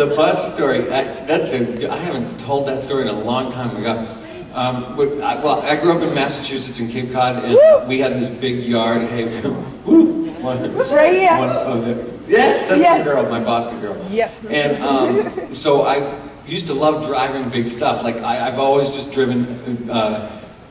the bus story, I haven't told that story in a long time. I grew up in Massachusetts in Cape Cod, and we had this big yard. Hey, right here. Yes, that's my girl, my Boston girl. Yep. And so I used to love driving big stuff. Like I've always just driven.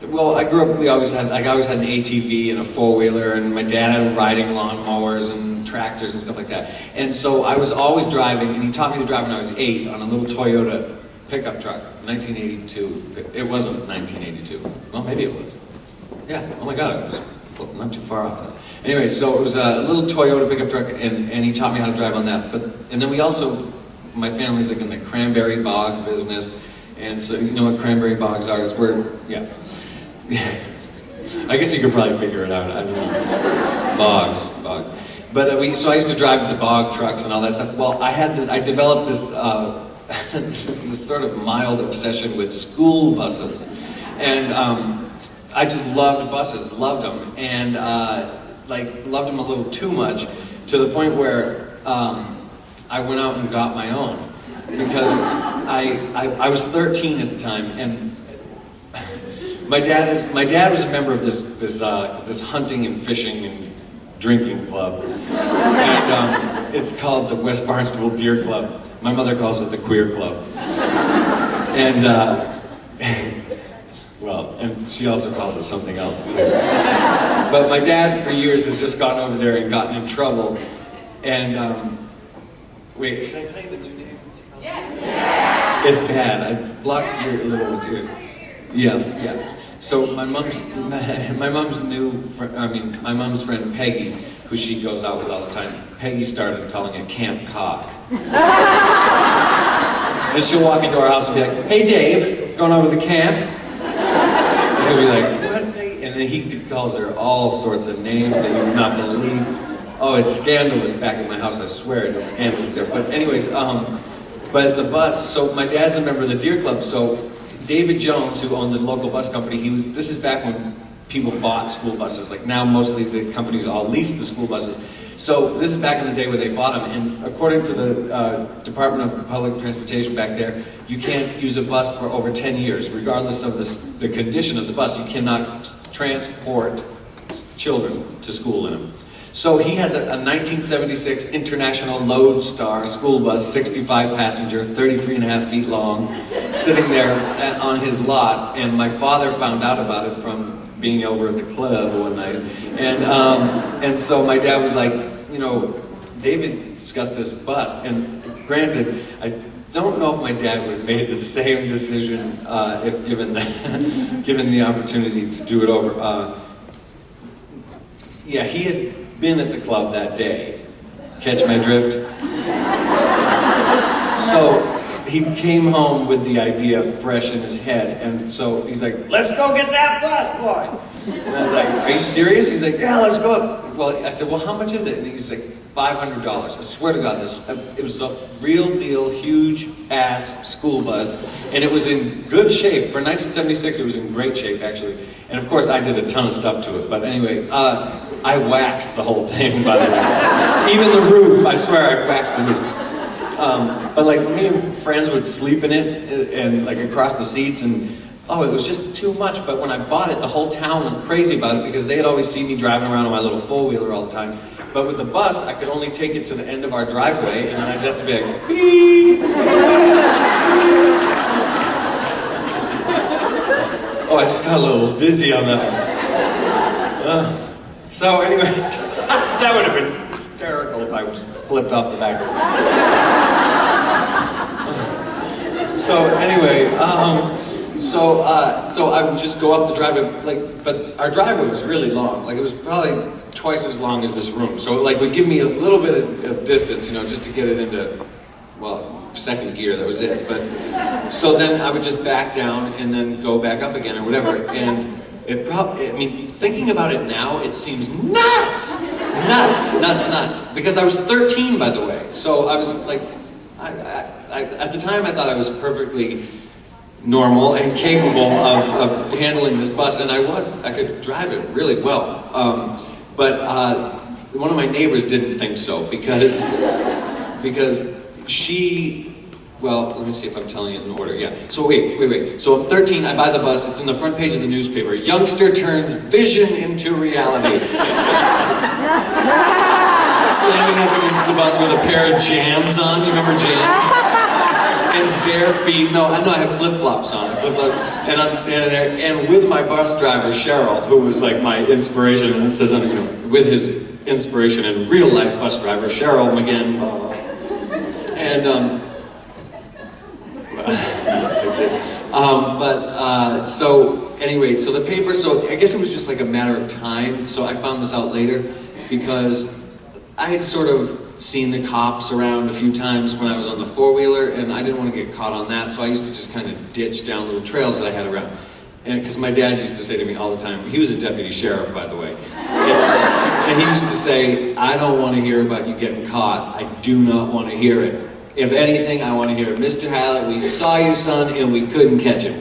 Well, I grew up. I always had an ATV and a four-wheeler, and my dad had riding lawnmowers and tractors and stuff like that. And so I was always driving, and he taught me to drive when I was 8 on a little Toyota pickup truck, 1982. It wasn't 1982. Well, maybe it was. Yeah. Oh my God, it was not too far off that. Anyway, so it was a little Toyota pickup truck, and he taught me how to drive on that. And then we also, my family's like in the cranberry bog business, and so you know what cranberry bogs are? Yeah. I guess you could probably figure it out. I don't know. Bogs. But so I used to drive the bog trucks and all that stuff. Well, I developed this this sort of mild obsession with school buses, and I just loved buses, loved them, and loved them a little too much, to the point where I went out and got my own, because I was 13 at the time, and my dad was a member of this hunting and fishing and drinking club, and it's called the West Barnstable Deer Club. My mother calls it the Queer Club, and and she also calls it something else too. But my dad, for years, has just gone over there and gotten in trouble. And wait, should I tell you the new name? Yes. It's bad. I blocked your little one's ears. Yeah. So my mom's friend Peggy, who she goes out with all the time. Peggy started calling it Camp Cock. And she'll walk into our house and be like, "Hey Dave, going over the camp?" And he'll be like, "What?" And then he calls her all sorts of names that you would not believe. Oh, it's scandalous back at my house, I swear it is scandalous there. But anyways, but the bus, so my dad's a member of the Deer Club, so David Jones, who owned the local bus company, this is back when people bought school buses. Like now, mostly the companies all lease the school buses. So this is back in the day where they bought them, and according to the Department of Public Transportation back there, you can't use a bus for over 10 years, regardless of the condition of the bus. You cannot transport children to school in them. So he had a 1976 International Lodestar school bus, 65 passenger, 33 and a half feet long, sitting there on his lot, and my father found out about it from being over at the club one night, and so my dad was like, you know, David's got this bus, and granted, I don't know if my dad would have made the same decision if given the opportunity to do it over. Yeah, he had been at the club that day. Catch my drift? So he came home with the idea fresh in his head, and so he's like, "Let's go get that bus, boy!" And I was like, "Are you serious?" He's like, "Yeah, let's go." Well, I said, "Well, how much is it?" And he's like, $500. I swear to God, it was the real deal, huge ass school bus, and it was in good shape. For 1976, it was in great shape, actually. And of course, I did a ton of stuff to it, but anyway, I waxed the whole thing, by the way. Even the roof, I swear I waxed the roof. But like, me and friends would sleep in it, and like across the seats, and oh, it was just too much. But when I bought it, the whole town went crazy about it, because they had always seen me driving around on my little four-wheeler all the time. But with the bus, I could only take it to the end of our driveway, and then I'd have to be like, beep. Oh, I just got a little dizzy on that one. So anyway, that would have been hysterical if I was flipped off the back. So anyway, so I would just go up the driveway, but our driveway was really long. Like, it was probably twice as long as this room. So like, would give me a little bit of distance, you know, just to get it into, well, second gear, that was it. But so then I would just back down and then go back up again or whatever. And I mean, thinking about it now, it seems nuts! Nuts. Because I was 13, by the way. So I was like, at the time I thought I was perfectly normal and capable of handling this bus, and I could drive it really well. But one of my neighbors didn't think so, because she Well, let me see if I'm telling it in order. Yeah. So wait. So I'm 13, I buy the bus, it's in the front page of the newspaper. Youngster turns vision into reality. Standing up against the bus with a pair of jams on, you remember jams? And bare feet, no, I have flip-flops on, and I'm standing there, and with my bus driver, Cheryl, who was like my inspiration, and it says, you know, with his inspiration and real life bus driver, Cheryl McGinn, and, so anyway, so the paper, so I guess it was just like a matter of time, so I found this out later, because I had sort of seen the cops around a few times when I was on the four-wheeler, and I didn't want to get caught on that, so I used to just kind of ditch down little trails that I had around. And because my dad used to say to me all the time, he was a deputy sheriff, by the way, and he used to say, I don't want to hear about you getting caught. I do not want to hear it. If anything, I want to hear, Mr. Hallett, we saw you, son, and we couldn't catch him.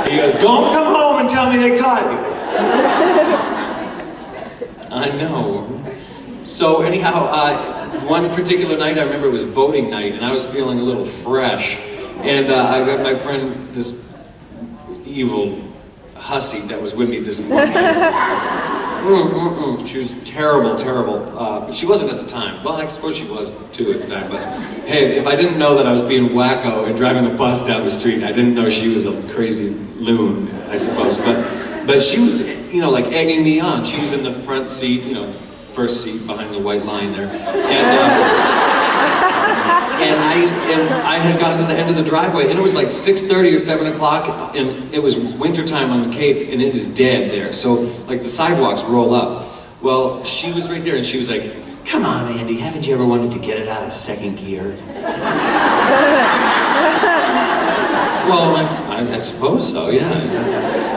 He goes, don't come home and tell me they caught you. I know. So anyhow, one particular night, I remember it was voting night, and I was feeling a little fresh. And I got my friend, this evil hussy that was with me this morning. She was terrible. But she wasn't at the time. Well, I suppose she was too at the time. But hey, if I didn't know that I was being wacko and driving a bus down the street, I didn't know she was a crazy loon, I suppose. But she was, you know, like egging me on. She was in the front seat, you know, first seat behind the white line there. And I had gotten to the end of the driveway, and it was like 6:30 or 7 o'clock, and it was wintertime on the Cape, and it is dead there. So, like, the sidewalks roll up. Well, she was right there, and she was like, come on, Andy, haven't you ever wanted to get it out of second gear? Well, I suppose so, yeah.